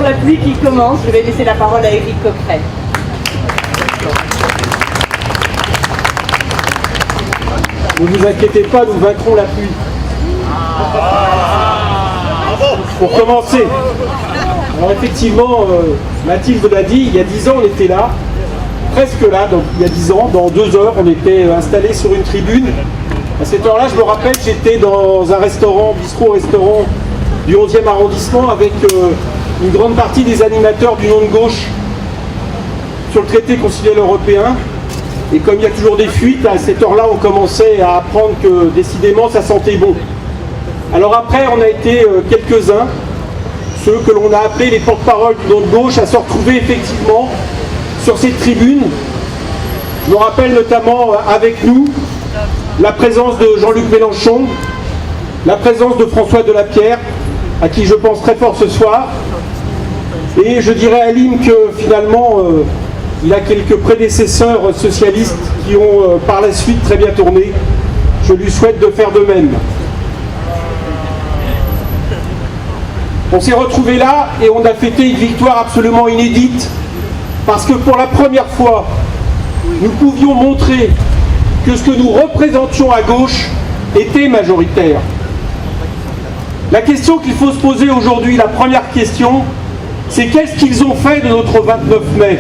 la pluie qui commence. Je vais laisser la parole à Éric Coquerel. Ne vous inquiétez pas, nous vaincrons la pluie. Pour commencer, alors effectivement, Mathilde l'a dit, il y a 10 ans on était là, presque là, donc il y a 10 ans, dans 2 heures on était installés sur une tribune. À cette heure-là, je me rappelle, j'étais dans un restaurant, bistrot-restaurant du 11e arrondissement avec une grande partie des animateurs du nom de gauche sur le traité constitutionnel européen. Et comme il y a toujours des fuites, à cette heure-là, on commençait à apprendre que décidément ça sentait bon. Alors après, on a été quelques-uns, ceux que l'on a appelés les porte-paroles du nom de gauche, à se retrouver effectivement sur cette tribune. Je me rappelle notamment avec nous la présence de Jean-Luc Mélenchon, la présence de François Delapierre, à qui je pense très fort ce soir. Et je dirais à Lim que finalement, il a quelques prédécesseurs socialistes qui ont par la suite très bien tourné. Je lui souhaite de faire de même. On s'est retrouvés là et on a fêté une victoire absolument inédite parce que pour la première fois, nous pouvions montrer que ce que nous représentions à gauche était majoritaire. La question qu'il faut se poser aujourd'hui, la première question, c'est qu'est-ce qu'ils ont fait de notre 29 mai ?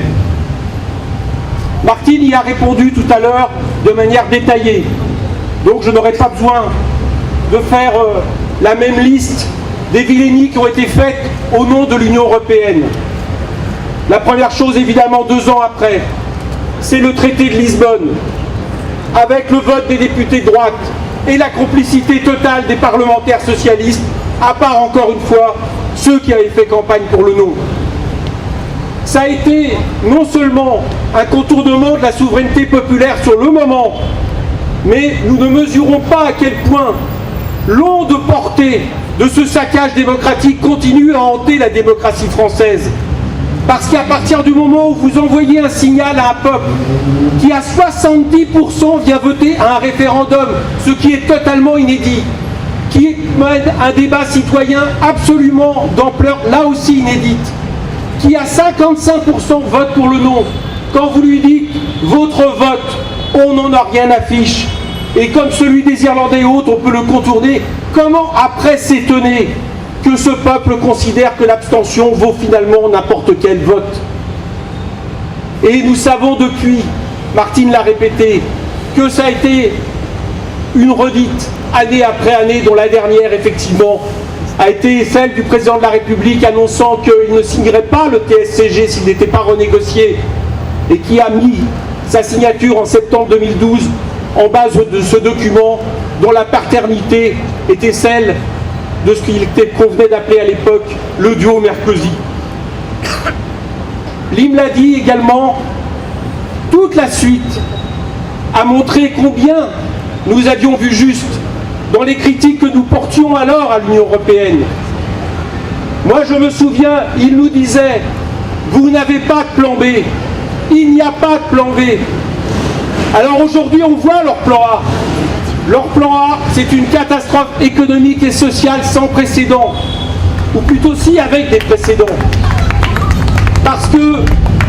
Martine y a répondu tout à l'heure de manière détaillée. Donc je n'aurai pas besoin de faire la même liste des vilainies qui ont été faites au nom de l'Union européenne. La première chose, évidemment, 2 ans après, c'est le traité de Lisbonne, avec le vote des députés de droite et la complicité totale des parlementaires socialistes, à part, encore une fois, ceux qui avaient fait campagne pour le non. Ça a été non seulement un contournement de la souveraineté populaire sur le moment, mais nous ne mesurons pas à quel point l'onde portée de ce saccage démocratique continue à hanter la démocratie française. Parce qu'à partir du moment où vous envoyez un signal à un peuple qui à 70% vient voter à un référendum, ce qui est totalement inédit, qui mène un débat citoyen absolument d'ampleur là aussi inédite, qui à 55% vote pour le non, quand vous lui dites « votre vote, on n'en a rien à fiche », et comme celui des Irlandais et autres, on peut le contourner, comment après s'étonner que ce peuple considère que l'abstention vaut finalement n'importe quel vote? Et nous savons depuis, Martine l'a répété, que ça a été une redite, année après année, dont la dernière, effectivement, a été celle du président de la République annonçant qu'il ne signerait pas le TSCG s'il n'était pas renégocié, et qui a mis sa signature en septembre 2012 en base de ce document dont la paternité était celle de ce qu'il convenait d'appeler à l'époque le duo Merkozy. Lim l'a dit également, toute la suite a montré combien nous avions vu juste dans les critiques que nous portions alors à l'Union européenne. Moi je me souviens, il nous disait « Vous n'avez pas de plan B, il n'y a pas de plan B ». Alors aujourd'hui on voit leur plan A. Leur plan A, c'est une catastrophe économique et sociale sans précédent, ou plutôt si avec des précédents. Parce que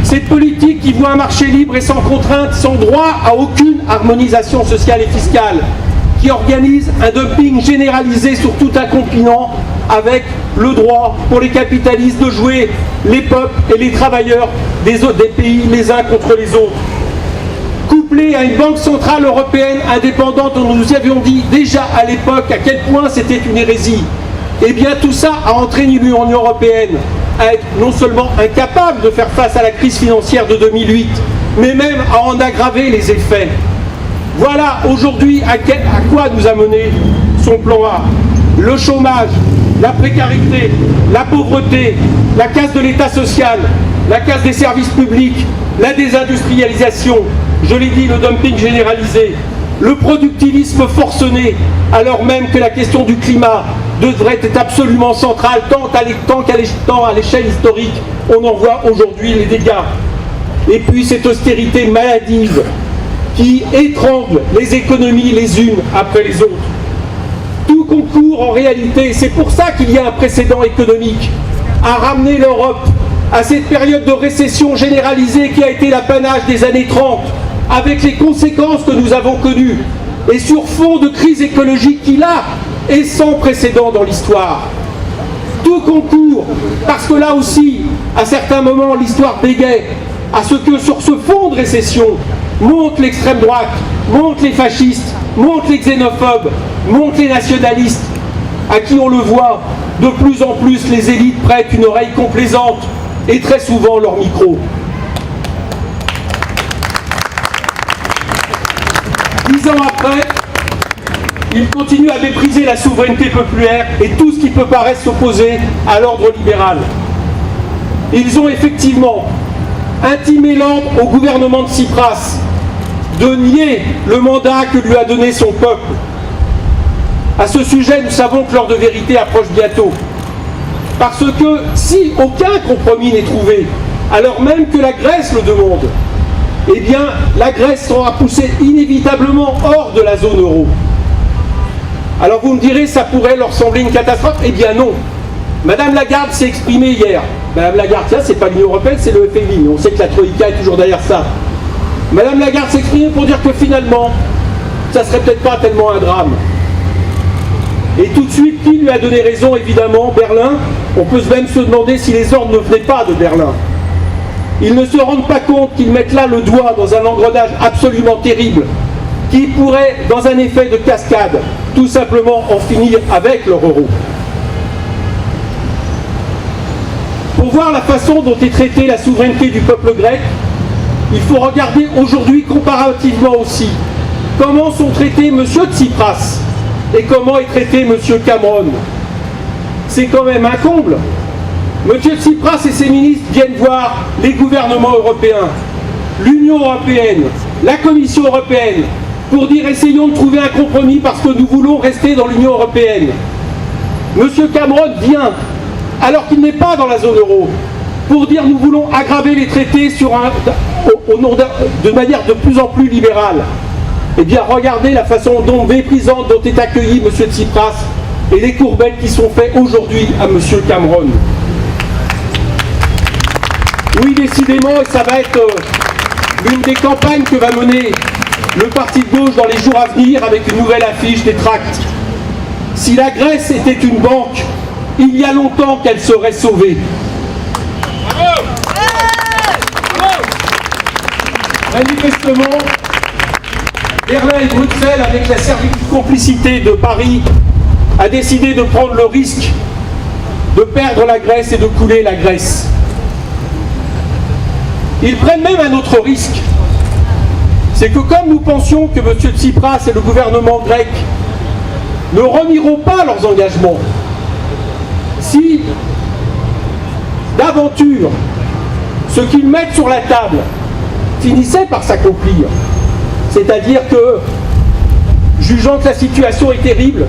cette politique qui voit un marché libre et sans contrainte, sans droit à aucune harmonisation sociale et fiscale, qui organise un dumping généralisé sur tout un continent, avec le droit pour les capitalistes de jouer les peuples et les travailleurs des pays les uns contre les autres. Couplé à une banque centrale européenne indépendante dont nous avions dit déjà à l'époque à quel point c'était une hérésie, et bien tout ça a entraîné l'Union européenne à être non seulement incapable de faire face à la crise financière de 2008, mais même à en aggraver les effets. Voilà aujourd'hui à quoi nous a mené son plan A. Le chômage, la précarité, la pauvreté, la casse de l'État social, la casse des services publics, la désindustrialisation, je l'ai dit, le dumping généralisé, le productivisme forcené, alors même que la question du climat devrait être absolument centrale, tant à l'échelle historique, on en voit aujourd'hui les dégâts. Et puis cette austérité maladive qui étrangle les économies les unes après les autres. Tout concourt en réalité, c'est pour ça qu'il y a un précédent économique, à ramener l'Europe à cette période de récession généralisée qui a été l'apanage des années 30, avec les conséquences que nous avons connues, et sur fond de crise écologique qui, là, est sans précédent dans l'histoire. Tout concourt, parce que là aussi, à certains moments, l'histoire bégaye, à ce que sur ce fond de récession, montent l'extrême droite, montent les fascistes, montent les xénophobes, montent les nationalistes, à qui on le voit, de plus en plus les élites prêtent une oreille complaisante et très souvent leur micro. 10 ans après, ils continuent à mépriser la souveraineté populaire et tout ce qui peut paraître s'opposer à l'ordre libéral. Ils ont effectivement intimé l'ordre au gouvernement de Tsipras de nier le mandat que lui a donné son peuple. À ce sujet, nous savons que l'heure de vérité approche bientôt. Parce que si aucun compromis n'est trouvé, alors même que la Grèce le demande, eh bien, la Grèce sera poussée inévitablement hors de la zone euro. Alors vous me direz, ça pourrait leur sembler une catastrophe? Eh bien non. Madame Lagarde s'est exprimée hier. Madame Lagarde, tiens, c'est pas l'Union Européenne, c'est le FMI. On sait que la Troïka est toujours derrière ça. Madame Lagarde s'est exprimée pour dire que finalement, ça serait peut-être pas tellement un drame. Et tout de suite, qui lui a donné raison? Évidemment, Berlin. On peut même se demander si les ordres ne venaient pas de Berlin. Ils ne se rendent pas compte qu'ils mettent là le doigt dans un engrenage absolument terrible, qui pourrait, dans un effet de cascade, tout simplement en finir avec leur euro. Pour voir la façon dont est traitée la souveraineté du peuple grec, il faut regarder aujourd'hui comparativement aussi comment sont traités M. Tsipras et comment est traité M. Cameron. C'est quand même un comble. M. Tsipras et ses ministres viennent voir les gouvernements européens, l'Union européenne, la Commission européenne, pour dire essayons de trouver un compromis parce que nous voulons rester dans l'Union européenne. M. Cameron vient, alors qu'il n'est pas dans la zone euro, pour dire nous voulons aggraver les traités de manière de plus en plus libérale. Eh bien, regardez la façon dont méprisante dont est accueilli M. Tsipras et les courbettes qui sont faites aujourd'hui à M. Cameron. Oui, décidément, et ça va être l'une des campagnes que va mener le parti de gauche dans les jours à venir avec une nouvelle affiche des tracts. Si la Grèce était une banque, il y a longtemps qu'elle serait sauvée. Bravo ! Bravo ! Manifestement, Berlin et Bruxelles, avec la complicité de Paris, a décidé de prendre le risque de perdre la Grèce et de couler la Grèce. Ils prennent même un autre risque. C'est que comme nous pensions que M. Tsipras et le gouvernement grec ne renieront pas leurs engagements, si d'aventure ce qu'ils mettent sur la table finissait par s'accomplir, c'est-à-dire que, jugeant que la situation est terrible,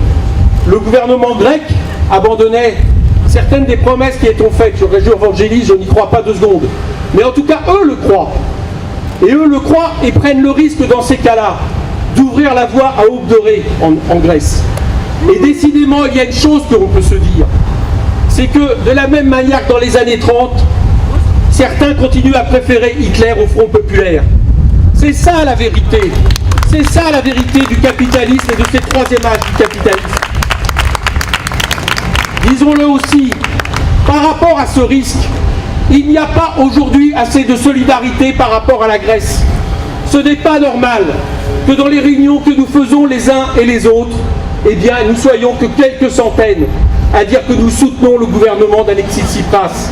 le gouvernement grec abandonnait certaines des promesses qui étaient faites sur Région Evangeliste, je n'y crois pas 2 secondes. Mais en tout cas, eux le croient. Et eux le croient et prennent le risque dans ces cas-là d'ouvrir la voie à Aube dorée en Grèce. Et décidément, il y a une chose que l'on peut se dire. C'est que de la même manière que dans les années 30, certains continuent à préférer Hitler au Front populaire. C'est ça la vérité. C'est ça la vérité du capitalisme et de ces 3e âges du capitalisme. Disons-le aussi, par rapport à ce risque, il n'y a pas aujourd'hui assez de solidarité par rapport à la Grèce. Ce n'est pas normal que dans les réunions que nous faisons les uns et les autres, eh bien, nous soyons que quelques centaines à dire que nous soutenons le gouvernement d'Alexis Tsipras.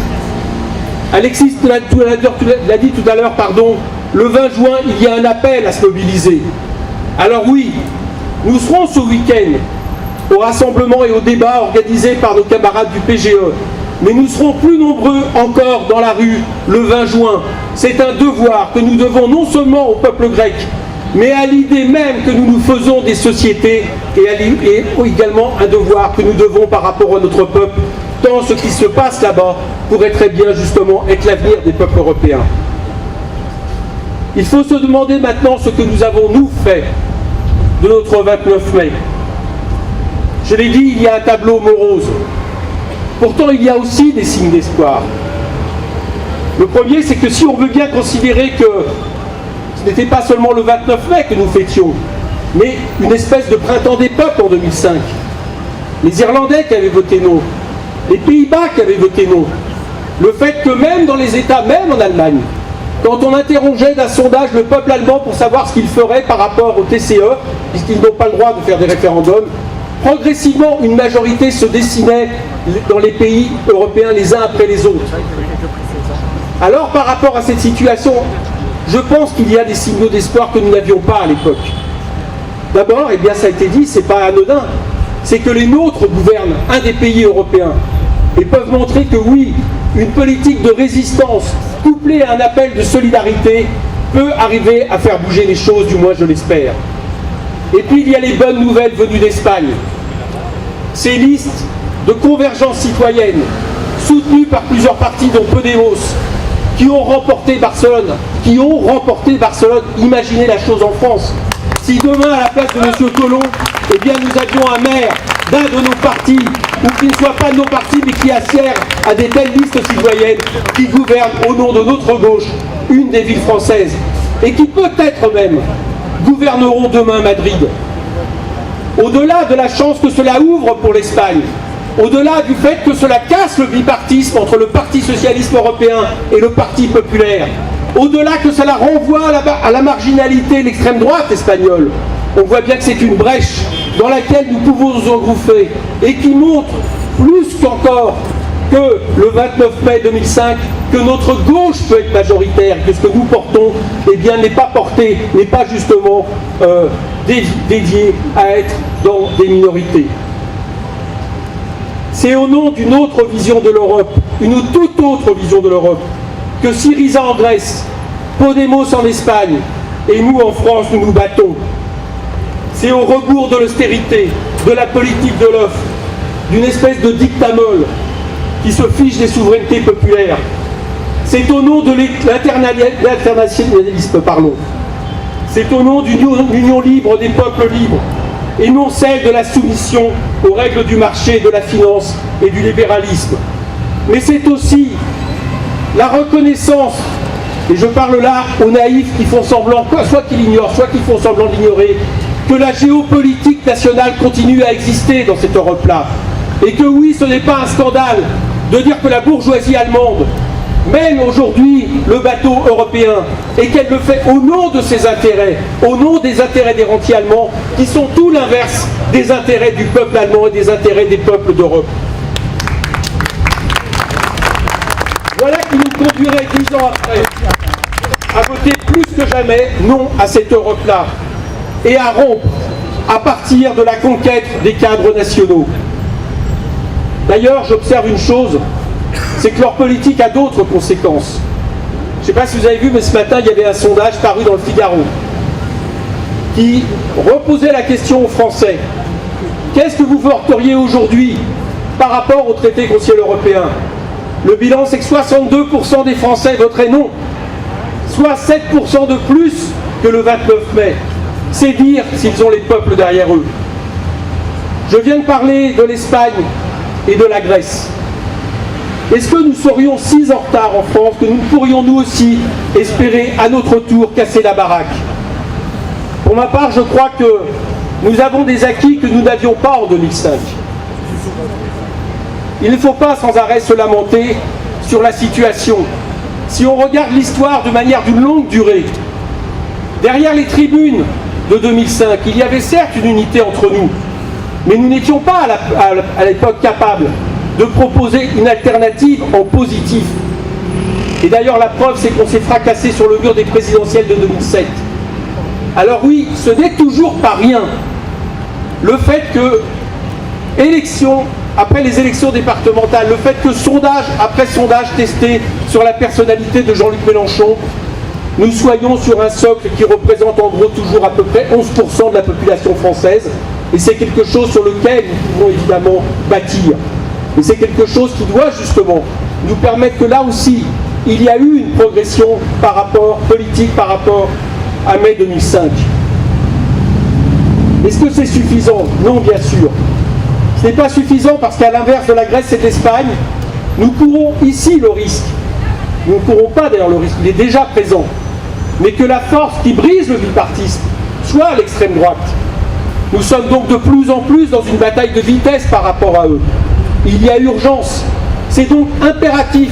Alexis l'a dit tout à l'heure, le 20 juin, il y a un appel à se mobiliser. Alors oui, nous serons ce week-end au rassemblement et au débat organisé par nos camarades du PGE. Mais nous serons plus nombreux encore dans la rue le 20 juin. C'est un devoir que nous devons non seulement au peuple grec, mais à l'idée même que nous nous faisons des sociétés et également un devoir que nous devons par rapport à notre peuple, tant ce qui se passe là-bas pourrait très bien justement être l'avenir des peuples européens. Il faut se demander maintenant ce que nous avons nous fait de notre 29 mai. Je l'ai dit, il y a un tableau morose. Pourtant, il y a aussi des signes d'espoir. Le premier, c'est que si on veut bien considérer que ce n'était pas seulement le 29 mai que nous fêtions, mais une espèce de printemps des peuples en 2005, les Irlandais qui avaient voté non, les Pays-Bas qui avaient voté non, le fait que même dans les États, même en Allemagne, quand on interrogeait d'un sondage le peuple allemand pour savoir ce qu'il ferait par rapport au TCE, puisqu'ils n'ont pas le droit de faire des référendums, progressivement une majorité se dessinait dans les pays européens les uns après les autres. Alors par rapport à cette situation, je pense qu'il y a des signaux d'espoir que nous n'avions pas à l'époque. D'abord, et bien ça a été dit, c'est pas anodin, c'est que les nôtres gouvernent un des pays européens et peuvent montrer que oui, une politique de résistance couplée à un appel de solidarité peut arriver à faire bouger les choses, du moins je l'espère. Et puis il y a les bonnes nouvelles venues d'Espagne. Ces listes de convergence citoyenne, soutenues par plusieurs partis dont Podemos, qui ont remporté Barcelone, imaginez la chose en France. Si demain, à la place de M. Collomb, eh bien, nous avions un maire d'un de nos partis, ou qui ne soit pas de nos partis, mais qui adhère à des telles listes citoyennes, qui gouvernent au nom de notre gauche une des villes françaises, et qui peut-être même gouverneront demain Madrid. Au-delà de la chance que cela ouvre pour l'Espagne, au-delà du fait que cela casse le bipartisme entre le Parti socialiste européen et le Parti populaire, au-delà que cela renvoie à la marginalité l'extrême droite espagnole, on voit bien que c'est une brèche dans laquelle nous pouvons nous engouffrer et qui montre plus qu'encore que le 29 mai 2005 que notre gauche peut être majoritaire, que ce que nous portons eh bien, n'est pas porté, n'est pas justement dédié à être dans des minorités. C'est au nom d'une autre vision de l'Europe, une toute autre vision de l'Europe, que Syriza en Grèce, Podemos en Espagne et nous en France nous nous battons. C'est au rebours de l'austérité, de la politique de l'offre, d'une espèce de dictamol qui se fiche des souverainetés populaires. C'est au nom de l'internationalisme, c'est au nom d'une union libre des peuples libres, et non celle de la soumission aux règles du marché, de la finance et du libéralisme. Mais c'est aussi la reconnaissance, et je parle là aux naïfs qui font semblant, soit qu'ils l'ignorent, soit qu'ils font semblant d'ignorer, que la géopolitique nationale continue à exister dans cette Europe-là. Et que oui, ce n'est pas un scandale de dire que la bourgeoisie allemande mène aujourd'hui le bateau européen et qu'elle le fait au nom de ses intérêts, au nom des intérêts des rentiers allemands, qui sont tout l'inverse des intérêts du peuple allemand et des intérêts des peuples d'Europe. Voilà qui nous conduirait 10 ans après à voter plus que jamais non à cette Europe-là et à rompre à partir de la conquête des cadres nationaux. D'ailleurs, j'observe une chose, c'est que leur politique a d'autres conséquences. Je ne sais pas si vous avez vu, mais ce matin, il y avait un sondage paru dans le Figaro qui reposait la question aux Français. Qu'est-ce que vous voteriez aujourd'hui par rapport au traité contre le ciel européen? Le bilan, c'est que 62% des Français voteraient non, soit 7% de plus que le 29 mai. C'est dire s'ils ont les peuples derrière eux. Je viens de parler de l'Espagne et de la Grèce. Est-ce que nous serions si en retard en France que nous pourrions nous aussi espérer à notre tour casser la baraque? Pour ma part, je crois que nous avons des acquis que nous n'avions pas en 2005. Il ne faut pas sans arrêt se lamenter sur la situation. Si on regarde l'histoire de manière d'une longue durée, derrière les tribunes de 2005, il y avait certes une unité entre nous, mais nous n'étions pas à l'époque capables de proposer une alternative en positif. Et d'ailleurs, la preuve, c'est qu'on s'est fracassé sur le mur des présidentielles de 2007. Alors oui, ce n'est toujours pas rien. Le fait que, après les élections départementales, le fait que sondage après sondage testé sur la personnalité de Jean-Luc Mélenchon, nous soyons sur un socle qui représente en gros toujours à peu près 11% de la population française, et c'est quelque chose sur lequel nous pouvons évidemment bâtir. Et c'est quelque chose qui doit justement nous permettre que là aussi, il y a eu une progression politique par rapport à mai 2005. Est-ce que c'est suffisant? Non, bien sûr. Ce n'est pas suffisant parce qu'à l'inverse de la Grèce et de l'Espagne, nous courons ici le risque. Nous ne courons pas d'ailleurs le risque, il est déjà présent. Mais que la force qui brise le bipartisme soit à l'extrême droite. Nous sommes donc de plus en plus dans une bataille de vitesse par rapport à eux. Il y a urgence. C'est donc impératif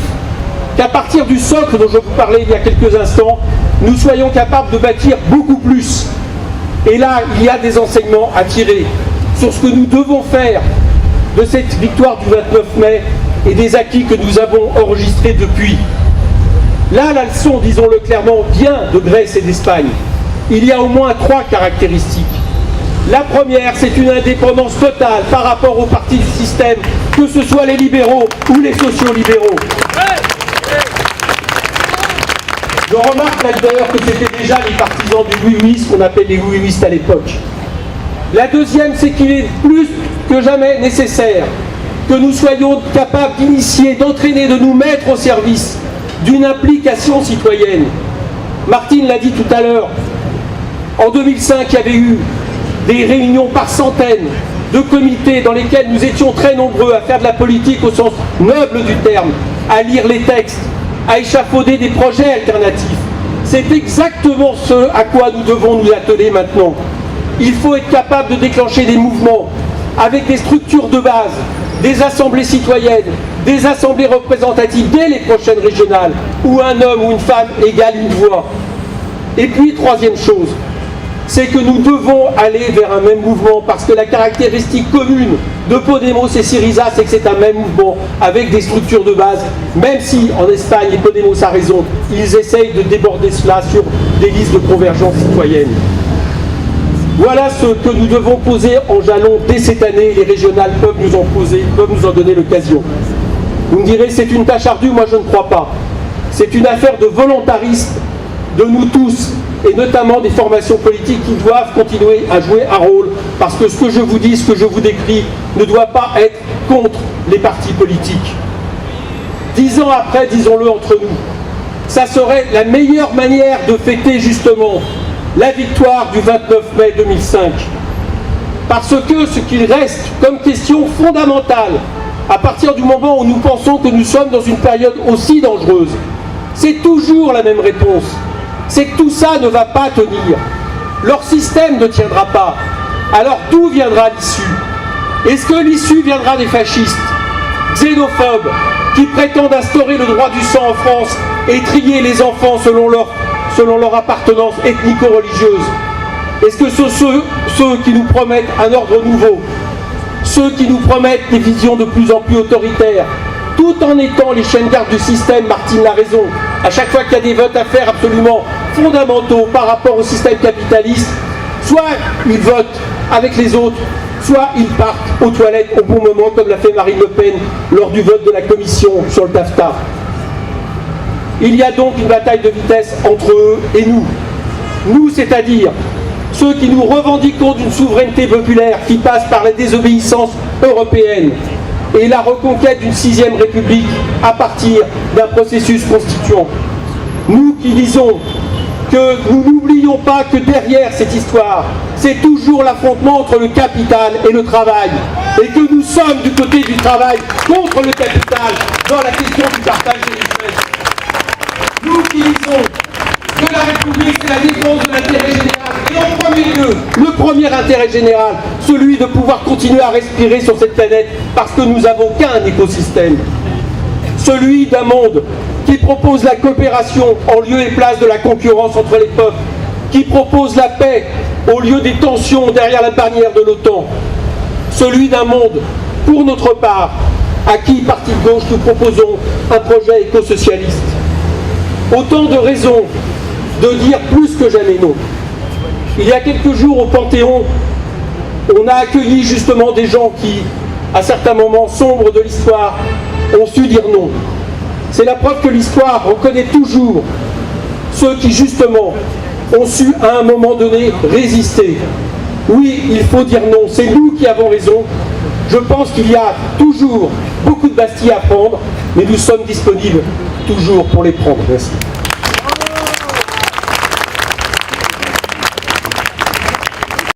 qu'à partir du socle dont je vous parlais il y a quelques instants, nous soyons capables de bâtir beaucoup plus. Et là, il y a des enseignements à tirer sur ce que nous devons faire de cette victoire du 29 mai et des acquis que nous avons enregistrés depuis. Là, la leçon, disons-le clairement, vient de Grèce et d'Espagne. Il y a au moins 3 caractéristiques. La première, c'est une indépendance totale par rapport aux partis du système, que ce soit les libéraux ou les sociaux-libéraux. Je remarque d'ailleurs que c'était déjà les partisans du oui-oui, ce qu'on appelle les oui-wistes à l'époque. La deuxième, c'est qu'il est plus que jamais nécessaire que nous soyons capables d'initier, d'entraîner, de nous mettre au service d'une implication citoyenne. Martine l'a dit tout à l'heure, en 2005, il y avait eu des réunions par centaines de comités dans lesquels nous étions très nombreux à faire de la politique au sens noble du terme, à lire les textes, à échafauder des projets alternatifs. C'est exactement ce à quoi nous devons nous atteler maintenant. Il faut être capable de déclencher des mouvements avec des structures de base, des assemblées citoyennes, des assemblées représentatives dès les prochaines régionales, où un homme ou une femme égale une voix. Et puis, troisième chose, c'est que nous devons aller vers un même mouvement, parce que la caractéristique commune de Podemos et Syriza, c'est que c'est un même mouvement, avec des structures de base, même si en Espagne, et Podemos a raison, ils essayent de déborder cela sur des listes de convergence citoyenne. Voilà ce que nous devons poser en jalon dès cette année. Les régionales peuvent nous en poser, peuvent nous en donner l'occasion. Vous me direz, c'est une tâche ardue, moi je ne crois pas. C'est une affaire de volontarisme de nous tous, et notamment des formations politiques qui doivent continuer à jouer un rôle, parce que ce que je vous dis, ce que je vous décris, ne doit pas être contre les partis politiques. 10 ans après, disons-le entre nous, ça serait la meilleure manière de fêter justement la victoire du 29 mai 2005. Parce que ce qu'il reste comme question fondamentale, à partir du moment où nous pensons que nous sommes dans une période aussi dangereuse, c'est toujours la même réponse. C'est que tout ça ne va pas tenir. Leur système ne tiendra pas. Alors d'où viendra l'issue? Est-ce que l'issue viendra des fascistes, xénophobes, qui prétendent instaurer le droit du sang en France et trier les enfants selon leur appartenance ethnico-religieuse? Est-ce que ce sont ceux qui nous promettent un ordre nouveau, ceux qui nous promettent des visions de plus en plus autoritaires, tout en étant les chaînes gardes du système? Martine l'a raison. À chaque fois qu'il y a des votes à faire absolument fondamentaux par rapport au système capitaliste, soit ils votent avec les autres, soit ils partent aux toilettes au bon moment, comme l'a fait Marine Le Pen lors du vote de la commission sur le TAFTA. Il y a donc une bataille de vitesse entre eux et nous. Nous, c'est-à-dire ceux qui nous revendiquons d'une souveraineté populaire qui passe par la désobéissance européenne et la reconquête d'une 6e République à partir d'un processus constituant. Nous qui disons que nous n'oublions pas que derrière cette histoire, c'est toujours l'affrontement entre le capital et le travail, et que nous sommes du côté du travail contre le capital dans la question du partage des richesses. Nous qui disons que la République, c'est la défense de l'intérêt général, et en premier lieu, le premier intérêt général, celui de pouvoir continuer à respirer sur cette planète, parce que nous n'avons qu'un écosystème. Celui d'un monde qui propose la coopération en lieu et place de la concurrence entre les peuples, qui propose la paix au lieu des tensions derrière la barrière de l'OTAN. Celui d'un monde, pour notre part, à qui, parti de gauche, nous proposons un projet éco-socialiste. Autant de raisons de dire plus que jamais non. Il y a quelques jours au Panthéon, on a accueilli justement des gens qui, à certains moments sombres de l'histoire, ont su dire non. C'est la preuve que l'histoire reconnaît toujours ceux qui justement ont su à un moment donné résister. Oui, il faut dire non, c'est nous qui avons raison. Je pense qu'il y a toujours beaucoup de Bastilles à prendre, mais nous sommes disponibles toujours pour les prendre. Merci.